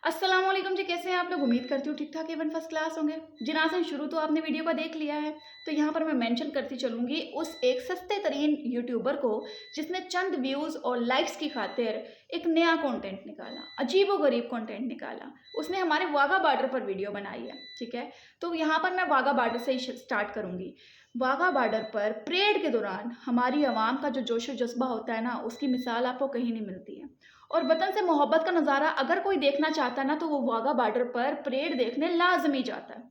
अस्सलामुअलैकुम जी, कैसे हैं आप लोग। उम्मीद करती हूँ ठीक ठाक एवन फर्स्ट क्लास होंगे। जिनाज़न शुरू तो आपने वीडियो का देख लिया है, तो यहाँ पर मैं मेंशन करती चलूँगी उस एक सस्ते तरीन यूट्यूबर को जिसने चंद व्यूज़ और लाइक्स की खातिर एक नया कंटेंट निकाला, अजीबो-गरीब कंटेंट निकाला। उसने हमारे वाघा बॉर्डर पर वीडियो बनाई है, ठीक है। तो यहाँ पर मैं वाघा बॉर्डर से ही स्टार्ट करूँगी। वाघा बॉर्डर पर परेड के दौरान हमारी आवाम का जो जोश व जज़्बा होता है ना, उसकी मिसाल आपको कहीं नहीं मिलती है। और वतन से मोहब्बत का नज़ारा अगर कोई देखना चाहता है ना, तो वो वाघा बॉर्डर पर परेड देखने लाज़मी जाता है।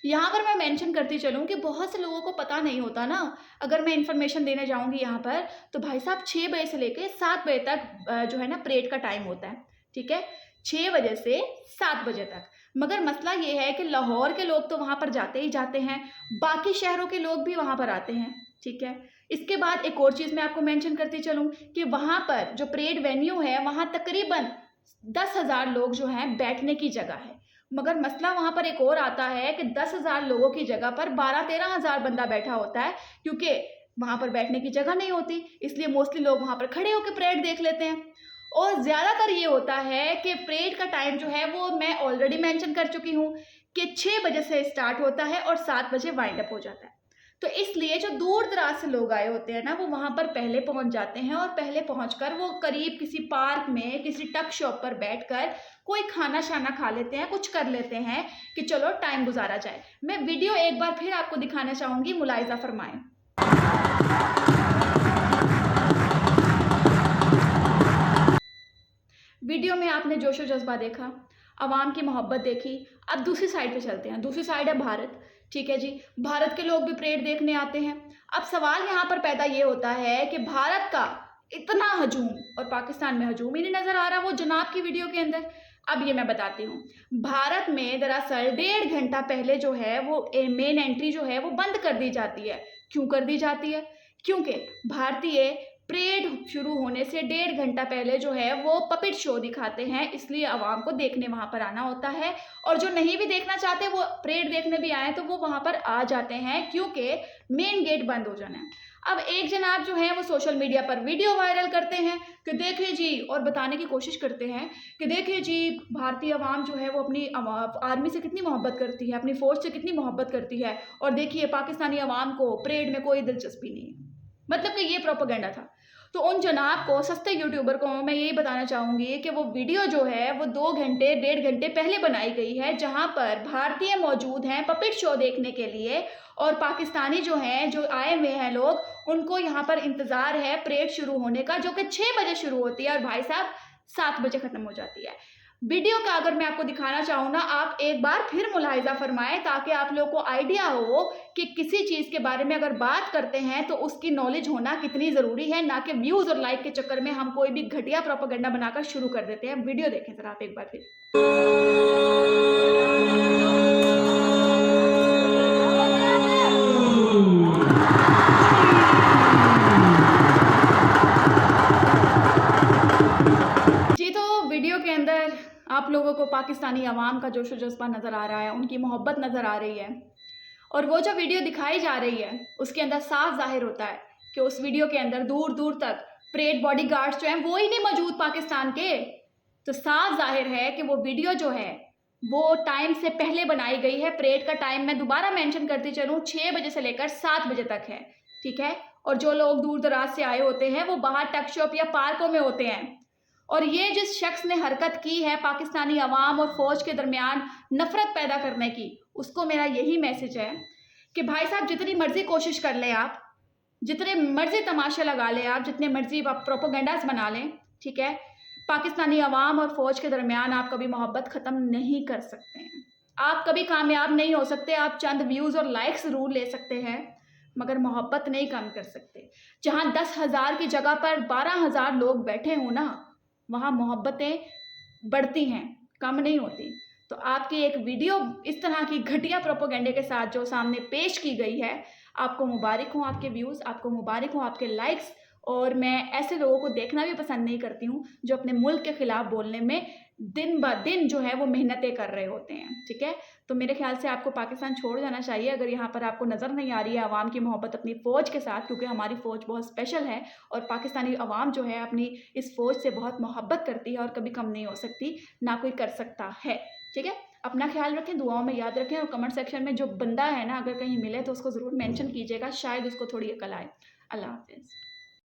यहाँ पर मैं मेंशन करती चलूँ कि बहुत से लोगों को पता नहीं होता ना, अगर मैं इन्फॉर्मेशन देने जाऊँगी यहाँ पर, तो भाई साहब 6 बजे से लेके 7 बजे तक जो है ना परेड का टाइम होता है, ठीक है? 6 बजे से 7 बजे तक। मगर मसला ये है कि लाहौर के लोग तो वहाँ पर जाते ही जाते हैं, बाकी शहरों के लोग भी वहाँ पर आते हैं, ठीक है? इसके बाद एक और चीज़ मैं आपको मेंशन करती चलूँ कि वहाँ पर जो परेड वेन्यू है, वहाँ तकरीबन 10,000 लोग जो हैं बैठने की जगह है। मगर मसला वहाँ पर एक और आता है कि 10,000 लोगों की जगह पर 12-13 हज़ार बंदा बैठा होता है, क्योंकि वहाँ पर बैठने की जगह नहीं होती, इसलिए मोस्टली लोग वहाँ पर खड़े होकर परेड देख लेते हैं। और ज़्यादातर ये होता है कि परेड का टाइम जो है वो मैं ऑलरेडी मेंशन कर चुकी हूँ कि 6 बजे से स्टार्ट होता है और 7 बजे वाइंड अप हो जाता है। तो इसलिए जो दूर-दराज से लोग आए होते हैं ना, वो वहाँ पर पहले पहुँच जाते हैं और पहले पहुँचकर वो करीब किसी पार्क में, किसी टक शॉप पर बैठकर कोई खाना-शाना खा लेते हैं, कुछ कर लेते हैं कि चलो टाइम गुज़ारा जाए। मैं वीडियो एक बार फिर आपको दिखाना चाहूँगी, मुलाहिज़ा फरमाएँ। वीडियो में आपने जोश व जज़्बा देखा, आवाम की मोहब्बत देखी। अब दूसरी साइड पे चलते हैं। दूसरी साइड है भारत, ठीक है जी। भारत के लोग भी परेड देखने आते हैं। अब सवाल यहाँ पर पैदा ये होता है कि भारत का इतना हजूम और पाकिस्तान में हजूम ही नहीं नज़र आ रहा वो जनाब की वीडियो के अंदर। अब ये मैं बताती हूँ। भारत में दरअसल 1.5 घंटा पहले जो है वो मेन एंट्री जो है वो बंद कर दी जाती है। क्यों कर दी जाती है? क्योंकि भारतीय परेड शुरू होने से 1.5 घंटा पहले जो है वो पपेट शो दिखाते हैं, इसलिए आवाम को देखने वहाँ पर आना होता है। और जो नहीं भी देखना चाहते वो परेड देखने भी आए तो वो वहाँ पर आ जाते हैं, क्योंकि मेन गेट बंद हो जाना है। अब एक जनाब जो है वो सोशल मीडिया पर वीडियो वायरल करते हैं कि देखिए जी, और बताने की कोशिश करते हैं कि देखिए जी, भारतीय आवाम जो है वो अपनी आर्मी से कितनी मोहब्बत करती है, अपनी फ़ौज से कितनी मोहब्बत करती है, और देखिए पाकिस्तानी आवाम को परेड में कोई दिलचस्पी नहीं है। मतलब कि ये प्रोपेगेंडा था। तो उन जनाब को, सस्ते यूट्यूबर को मैं यही बताना चाहूँगी कि वो वीडियो जो है वो 2 घंटे, 1.5 घंटे पहले बनाई गई है, जहाँ पर भारतीय मौजूद हैं पपेट शो देखने के लिए, और पाकिस्तानी जो हैं, जो आए हुए हैं लोग, उनको यहाँ पर इंतज़ार है परेड शुरू होने का, जो कि 6 बजे शुरू होती है और भाई साहब 7 बजे ख़त्म हो जाती है। वीडियो का अगर मैं आपको दिखाना चाहूँ ना, आप एक बार फिर मुलाहिज़ा फरमाएँ, ताकि आप लोगों को आइडिया हो कि किसी चीज़ के बारे में अगर बात करते हैं तो उसकी नॉलेज होना कितनी ज़रूरी है, ना कि व्यूज़ और लाइक के चक्कर में हम कोई भी घटिया प्रोपेगेंडा बनाकर शुरू कर देते हैं। वीडियो देखें ज़रा आप एक बार फिर। जी, तो वीडियो के अंदर आप लोगों को पाकिस्तानी अवाम का जोश व जज़्बा नज़र आ रहा है, उनकी मोहब्बत नज़र आ रही है। और वो जो वीडियो दिखाई जा रही है, उसके अंदर साफ ज़ाहिर होता है कि उस वीडियो के अंदर दूर-दूर तक परेड बॉडीगार्ड्स जो हैं वो ही नहीं मौजूद पाकिस्तान के। तो साफ ज़ाहिर है कि वो वीडियो जो है वो टाइम से पहले बनाई गई है। परेड का टाइम मैं दोबारा मेंशन करती चलूँ, 6 बजे से लेकर 7 बजे तक है, ठीक है? और जो लोग दूर-दराज से आए होते हैं वो बाहर टक शॉप या पार्कों में होते हैं। और ये जिस शख्स ने हरकत की है पाकिस्तानी अवाम और फ़ौज के दरमियान नफ़रत पैदा करने की, उसको मेरा यही मैसेज है कि भाई साहब जितनी मर्ज़ी कोशिश कर लें आप, जितने मर्ज़ी तमाशे लगा लें आप, जितने मर्ज़ी आप प्रोपेगेंडास बना लें, ठीक है? पाकिस्तानी अवाम और फ़ौज के दरमियान आप कभी मोहब्बत ख़त्म नहीं कर सकते हैं। आप कभी कामयाब नहीं हो सकते, आप चंद व्यूज़ और लाइक्स ज़रूर ले सकते हैं, मगर मोहब्बत नहीं कम कर सकते। जहाँ 10,000 की जगह पर 12,000 लोग बैठे हों ना, वहाँ मोहब्बतें बढ़ती हैं, कम नहीं होती। तो आपकी एक वीडियो इस तरह की घटिया प्रोपेगेंडे के साथ जो सामने पेश की गई है, आपको मुबारक हो आपके व्यूज़, आपको मुबारक हो आपके लाइक्स। और मैं ऐसे लोगों को देखना भी पसंद नहीं करती हूँ, जो अपने मुल्क के खिलाफ बोलने में दिन ब दिन जो है वो मेहनतें कर रहे होते हैं, ठीक है? तो मेरे ख़्याल से आपको पाकिस्तान छोड़ जाना चाहिए अगर यहाँ पर आपको नज़र नहीं आ रही है अवाम की मोहब्बत अपनी फ़ौज के साथ, क्योंकि हमारी फ़ौज बहुत स्पेशल है और पाकिस्तानी अवाम जो है अपनी इस फ़ौज से बहुत मोहब्बत करती है और कभी कम नहीं हो सकती, ना कोई कर सकता है, ठीक है? अपना ख़्याल रखें, दुआओं में याद रखें और कमेंट सेक्शन में जो बंदा है ना, अगर कहीं मिले तो उसको ज़रूर मेंशन कीजिएगा, शायद उसको थोड़ी अकल आए। अल्लाह हाफ़िज़।